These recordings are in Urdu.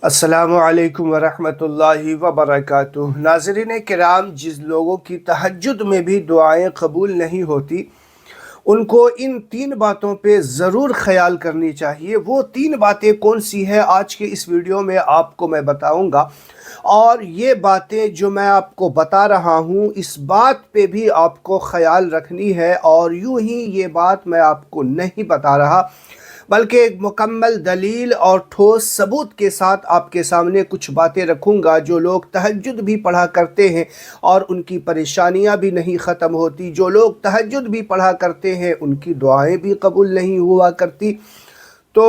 السلام علیکم ورحمۃ اللہ وبرکاتہ۔ ناظرین کرام، جس لوگوں کی تہجد میں بھی دعائیں قبول نہیں ہوتی ان کو ان تین باتوں پہ ضرور خیال کرنی چاہیے۔ وہ تین باتیں کون سی ہیں آج کے اس ویڈیو میں آپ کو میں بتاؤں گا، اور یہ باتیں جو میں آپ کو بتا رہا ہوں اس بات پہ بھی آپ کو خیال رکھنی ہے، اور یوں ہی یہ بات میں آپ کو نہیں بتا رہا بلکہ ایک مکمل دلیل اور ٹھوس ثبوت کے ساتھ آپ کے سامنے کچھ باتیں رکھوں گا۔ جو لوگ تہجد بھی پڑھا کرتے ہیں اور ان کی پریشانیاں بھی نہیں ختم ہوتی، جو لوگ تہجد بھی پڑھا کرتے ہیں ان کی دعائیں بھی قبول نہیں ہوا کرتی، تو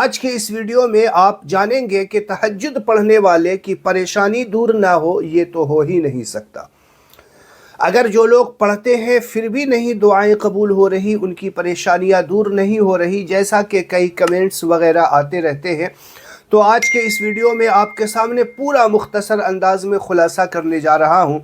آج کے اس ویڈیو میں آپ جانیں گے کہ تہجد پڑھنے والے کی پریشانی دور نہ ہو، یہ تو ہو ہی نہیں سکتا۔ اگر جو لوگ پڑھتے ہیں پھر بھی نہیں دعائیں قبول ہو رہی، ان کی پریشانیاں دور نہیں ہو رہی، جیسا کہ کئی کمنٹس وغیرہ آتے رہتے ہیں، تو آج کے اس ویڈیو میں آپ کے سامنے پورا مختصر انداز میں خلاصہ کرنے جا رہا ہوں۔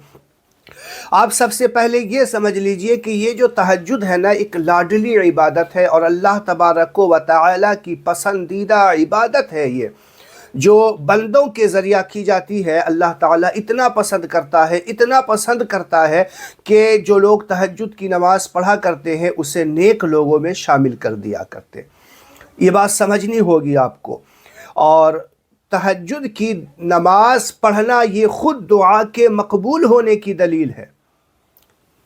آپ سب سے پہلے یہ سمجھ لیجئے کہ یہ جو تہجد ہے نا، ایک لاڈلی عبادت ہے اور اللہ تبارک و تعالی کی پسندیدہ عبادت ہے۔ یہ جو بندوں کے ذریعہ کی جاتی ہے، اللہ تعالیٰ اتنا پسند کرتا ہے، اتنا پسند کرتا ہے کہ جو لوگ تہجد کی نماز پڑھا کرتے ہیں اسے نیک لوگوں میں شامل کر دیا کرتے۔ یہ بات سمجھنی ہوگی آپ کو۔ اور تہجد کی نماز پڑھنا یہ خود دعا کے مقبول ہونے کی دلیل ہے۔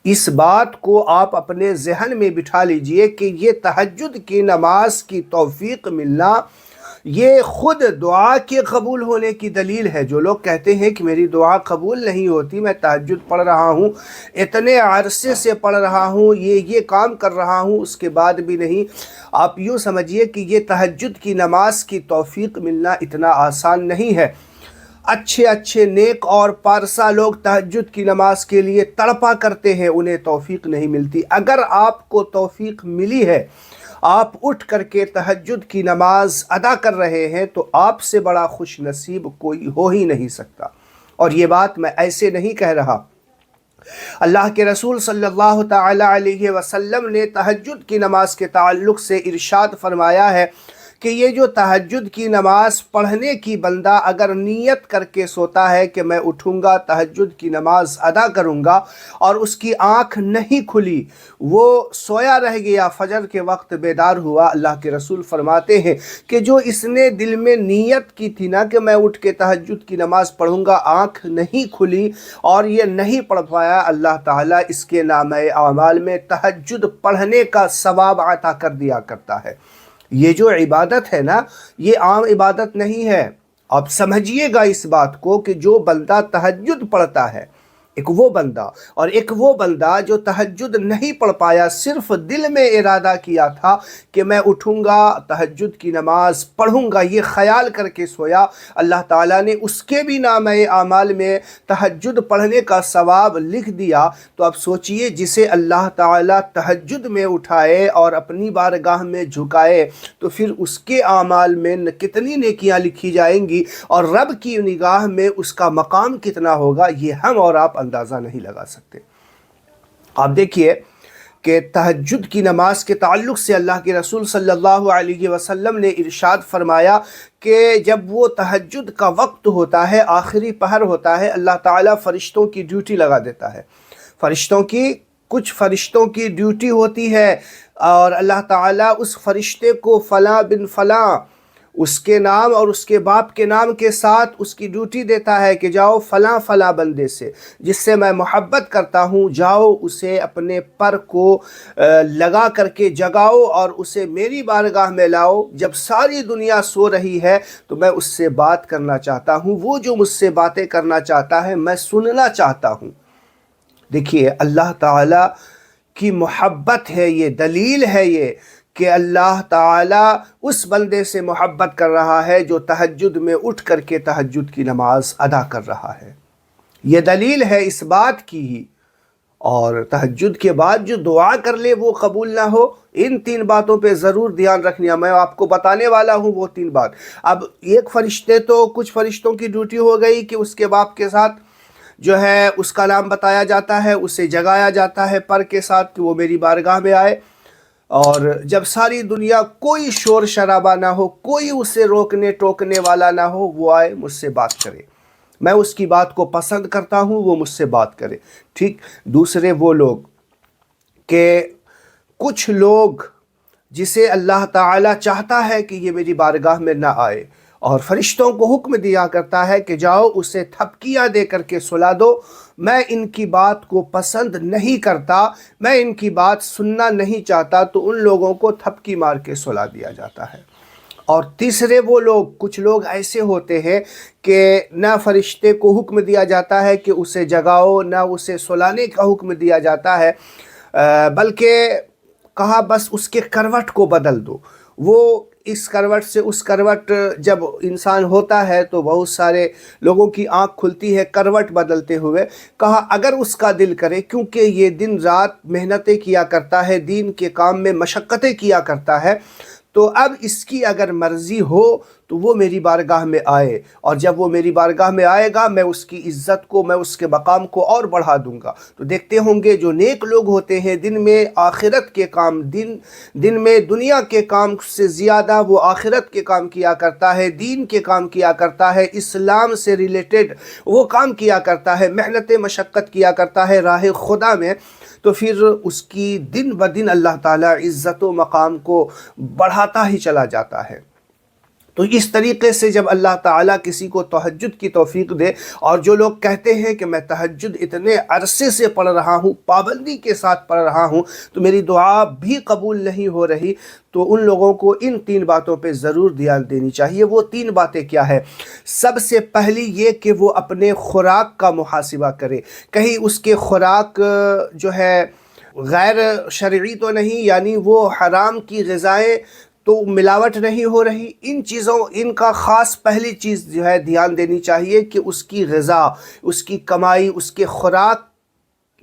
اس بات کو آپ اپنے ذہن میں بٹھا لیجئے کہ یہ تہجد کی نماز کی توفیق ملنا یہ خود دعا کے قبول ہونے کی دلیل ہے۔ جو لوگ کہتے ہیں کہ میری دعا قبول نہیں ہوتی، میں تہجد پڑھ رہا ہوں، اتنے عرصے سے پڑھ رہا ہوں، یہ کام کر رہا ہوں، اس کے بعد بھی نہیں، آپ یوں سمجھیے کہ یہ تہجد کی نماز کی توفیق ملنا اتنا آسان نہیں ہے۔ اچھے نیک اور پارسا لوگ تہجد کی نماز کے لیے تڑپا کرتے ہیں، انہیں توفیق نہیں ملتی۔ اگر آپ کو توفیق ملی ہے، آپ اٹھ کر کے تہجد کی نماز ادا کر رہے ہیں، تو آپ سے بڑا خوش نصیب کوئی ہو ہی نہیں سکتا۔ اور یہ بات میں ایسے نہیں کہہ رہا۔ اللہ کے رسول صلی اللہ تعالی علیہ وسلم نے تہجد کی نماز کے تعلق سے ارشاد فرمایا ہے کہ یہ جو تہجد کی نماز پڑھنے کی بندہ اگر نیت کر کے سوتا ہے کہ میں اٹھوں گا تہجد کی نماز ادا کروں گا، اور اس کی آنکھ نہیں کھلی، وہ سویا رہ گیا، فجر کے وقت بیدار ہوا، اللہ کے رسول فرماتے ہیں کہ جو اس نے دل میں نیت کی تھی نا کہ میں اٹھ کے تہجد کی نماز پڑھوں گا، آنکھ نہیں کھلی اور یہ نہیں پڑھ پایا، اللہ تعالیٰ اس کے نامہ اعمال میں تہجد پڑھنے کا ثواب عطا کر دیا کرتا ہے۔ یہ جو عبادت ہے نا، یہ عام عبادت نہیں ہے۔ آپ سمجھیے گا اس بات کو کہ جو بندہ تہجد پڑھتا ہے، ایک وہ بندہ، اور ایک وہ بندہ جو تہجد نہیں پڑھ پایا، صرف دل میں ارادہ کیا تھا کہ میں اٹھوں گا تہجد کی نماز پڑھوں گا، یہ خیال کر کے سویا، اللہ تعالیٰ نے اس کے بھی نامہ اعمال میں تہجد پڑھنے کا ثواب لکھ دیا۔ تو اب سوچئے، جسے اللہ تعالیٰ تہجد میں اٹھائے اور اپنی بارگاہ میں جھکائے تو پھر اس کے اعمال میں کتنی نیکیاں لکھی جائیں گی، اور رب کی نگاہ میں اس کا مقام کتنا ہوگا، یہ ہم اور آپ اندازہ نہیں لگا سکتے۔ آپ دیکھیے کہ تہجد کی نماز کے تعلق سے اللہ کے رسول صلی اللہ علیہ وسلم نے ارشاد فرمایا کہ جب وہ تہجد کا وقت ہوتا ہے، آخری پہر ہوتا ہے، اللہ تعالیٰ فرشتوں کی ڈیوٹی لگا دیتا ہے۔ کچھ فرشتوں کی ڈیوٹی ہوتی ہے، اور اللہ تعالیٰ اس فرشتے کو فلاں بن فلاں اس کے نام اور اس کے باپ کے نام کے ساتھ اس کی ڈیوٹی دیتا ہے کہ جاؤ فلاں فلاں بندے سے جس سے میں محبت کرتا ہوں، جاؤ اسے اپنے پر کو لگا کر کے جگاؤ اور اسے میری بارگاہ میں لاؤ، جب ساری دنیا سو رہی ہے تو میں اس سے بات کرنا چاہتا ہوں، وہ جو مجھ سے باتیں کرنا چاہتا ہے میں سننا چاہتا ہوں۔ دیکھیے، اللہ تعالیٰ کی محبت ہے، یہ دلیل ہے یہ کہ اللہ تعالیٰ اس بندے سے محبت کر رہا ہے جو تہجد میں اٹھ کر کے تہجد کی نماز ادا کر رہا ہے۔ یہ دلیل ہے اس بات کی ہی۔ اور تہجد کے بعد جو دعا کر لے وہ قبول نہ ہو، ان تین باتوں پہ ضرور دھیان رکھنی ہے۔ میں آپ کو بتانے والا ہوں وہ تین بات۔ اب کچھ فرشتوں کی ڈیوٹی ہو گئی کہ اس کے باپ کے ساتھ جو ہے اس کا نام بتایا جاتا ہے، اسے جگایا جاتا ہے پر کے ساتھ کہ وہ میری بارگاہ میں آئے، اور جب ساری دنیا کوئی شور شرابہ نہ ہو، کوئی اسے روکنے ٹوکنے والا نہ ہو، وہ آئے مجھ سے بات کرے، میں اس کی بات کو پسند کرتا ہوں، وہ مجھ سے بات کرے. ٹھیک. دوسرے وہ لوگ کہ کچھ لوگ جسے اللہ تعالیٰ چاہتا ہے کہ یہ میری بارگاہ میں نہ آئے، اور فرشتوں کو حکم دیا کرتا ہے کہ جاؤ اسے تھپکیاں دے کر کے سلا دو، میں ان کی بات کو پسند نہیں کرتا، میں ان کی بات سننا نہیں چاہتا، تو ان لوگوں کو تھپکی مار کے سلا دیا جاتا ہے. اور تیسرے وہ لوگ، کچھ لوگ ایسے ہوتے ہیں کہ نہ فرشتے کو حکم دیا جاتا ہے کہ اسے جگاؤ، نہ اسے سلانے کا حکم دیا جاتا ہے، بلکہ کہا بس اس کے کروٹ کو بدل دو. وہ اس کروٹ سے اس کروٹ، جب انسان ہوتا ہے تو بہت سارے لوگوں کی آنکھ کھلتی ہے کروٹ بدلتے ہوئے. کہا اگر اس کا دل کرے، کیونکہ یہ دن رات محنتیں کیا کرتا ہے، دین کے کام میں مشقتیں کیا کرتا ہے، تو اب اس کی اگر مرضی ہو تو وہ میری بارگاہ میں آئے، اور جب وہ میری بارگاہ میں آئے گا میں اس کی عزت کو، میں اس کے مقام کو اور بڑھا دوں گا. تو دیکھتے ہوں گے جو نیک لوگ ہوتے ہیں، دن میں آخرت کے کام، دن میں دنیا کے کام سے زیادہ وہ آخرت کے کام کیا کرتا ہے، دین کے کام کیا کرتا ہے، اسلام سے ریلیٹڈ وہ کام کیا کرتا ہے، محنت مشقت کیا کرتا ہے راہ خدا میں، تو پھر اس کی دن بدن اللہ تعالیٰ عزت و مقام کو بڑھاتا ہی چلا جاتا ہے. تو اس طریقے سے جب اللہ تعالیٰ کسی کو تہجد کی توفیق دے، اور جو لوگ کہتے ہیں کہ میں تہجد اتنے عرصے سے پڑھ رہا ہوں، پابندی کے ساتھ پڑھ رہا ہوں، تو میری دعا بھی قبول نہیں ہو رہی، تو ان لوگوں کو ان 3 باتوں پہ ضرور دھیان دینی چاہیے. وہ 3 باتیں کیا ہے؟ سب سے پہلی یہ کہ وہ اپنے خوراک کا محاسبہ کرے. کہیں اس کے خوراک جو ہے غیر شرعی تو نہیں، یعنی وہ حرام کی غذائیں تو ملاوٹ نہیں ہو رہی. ان کا خاص پہلی چیز جو ہے دھیان دینی چاہیے کہ اس کی غذا، اس کی کمائی، اس کے خوراک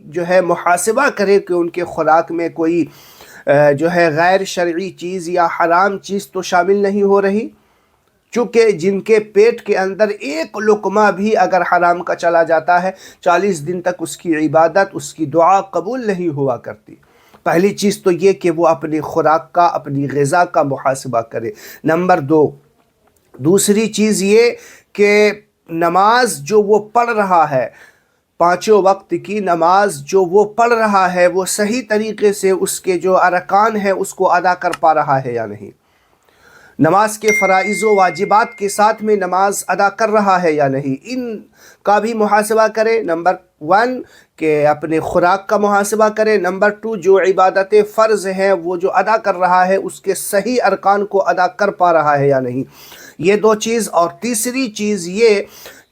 جو ہے محاسبہ کرے کہ ان کے خوراک میں کوئی جو ہے غیر شرعی چیز یا حرام چیز تو شامل نہیں ہو رہی. چونکہ جن کے پیٹ کے اندر ایک لقمہ بھی اگر حرام کا چلا جاتا ہے، 40 دن تک اس کی عبادت، اس کی دعا قبول نہیں ہوا کرتی. پہلی چیز تو یہ کہ وہ اپنی خوراک کا، اپنی غذا کا محاسبہ کرے. نمبر 2، دوسری چیز یہ کہ نماز جو وہ پڑھ رہا ہے، 5 وقت کی نماز جو وہ پڑھ رہا ہے، وہ صحیح طریقے سے اس کے جو ارکان ہیں اس کو ادا کر پا رہا ہے یا نہیں. نماز کے فرائض و واجبات کے ساتھ میں نماز ادا کر رہا ہے یا نہیں، ان کا بھی محاسبہ کرے. نمبر 1 کہ اپنے خوراک کا محاسبہ کرے. نمبر 2 جو عبادت فرض ہیں وہ جو ادا کر رہا ہے اس کے صحیح ارکان کو ادا کر پا رہا ہے یا نہیں. یہ 2 چیز. اور تیسری چیز یہ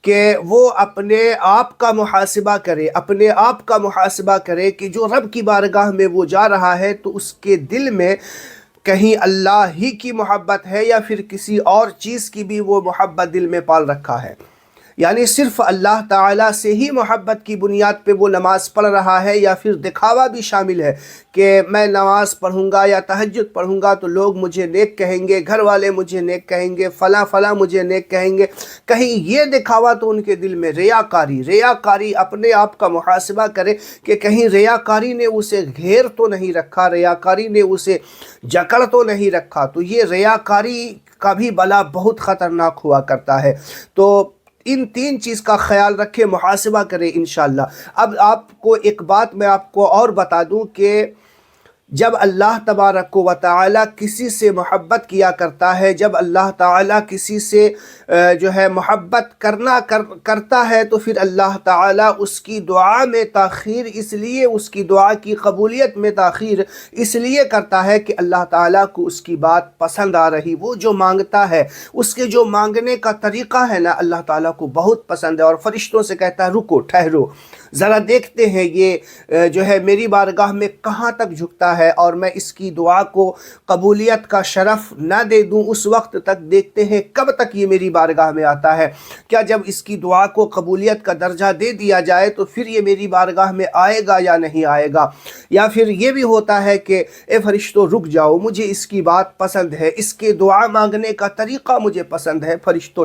کہ وہ اپنے آپ کا محاسبہ کرے، اپنے آپ کا محاسبہ کرے کہ جو رب کی بارگاہ میں وہ جا رہا ہے تو اس کے دل میں کہیں اللہ ہی کی محبت ہے یا پھر کسی اور چیز کی بھی وہ محبت دل میں پال رکھا ہے. یعنی صرف اللہ تعالیٰ سے ہی محبت کی بنیاد پہ وہ نماز پڑھ رہا ہے، یا پھر دکھاوا بھی شامل ہے کہ میں نماز پڑھوں گا یا تہجد پڑھوں گا تو لوگ مجھے نیک کہیں گے، گھر والے مجھے نیک کہیں گے، فلاں فلاں مجھے نیک کہیں گے. کہیں یہ دکھاوا تو ان کے دل میں ریاکاری اپنے آپ کا محاسبہ کرے کہ کہیں ریاکاری نے اسے گھیر تو نہیں رکھا، ریاکاری نے اسے جکڑ تو نہیں رکھا. تو یہ ریاکاری کا بھی بلا بہت خطرناک ہوا کرتا ہے. تو ان 3 چیز کا خیال رکھے، محاسبہ کرے انشاءاللہ. اب آپ کو ایک بات میں آپ کو اور بتا دوں کہ جب اللہ تبارک و تعالی کسی سے محبت کیا کرتا ہے، جب اللہ تعالی کسی سے جو ہے محبت کرتا ہے، تو پھر اللہ تعالی اس کی دعا میں تاخیر، اس لیے اس کی دعا کی قبولیت میں تاخیر اس لیے کرتا ہے کہ اللہ تعالی کو اس کی بات پسند آ رہی. وہ جو مانگتا ہے، اس کے جو مانگنے کا طریقہ ہے نا، اللہ تعالی کو بہت پسند ہے، اور فرشتوں سے کہتا ہے رکو، ٹھہرو، ذرا دیکھتے ہیں یہ جو ہے میری بارگاہ میں کہاں تک جھکتا ہے، اور میں اس کی دعا کو قبولیت کا شرف نہ دے دوں اس وقت تک دیکھتے ہیں کب تک یہ میری بارگاہ میں آتا ہے. کیا جب اس کی دعا کو قبولیت کا درجہ دے دیا جائے تو پھر یہ میری بارگاہ میں آئے گا یا نہیں آئے گا؟ یا پھر یہ بھی ہوتا ہے کہ اے فرشتوں رک جاؤ، مجھے اس کی بات پسند ہے، اس کے دعا مانگنے کا طریقہ مجھے پسند ہے، فرشتوں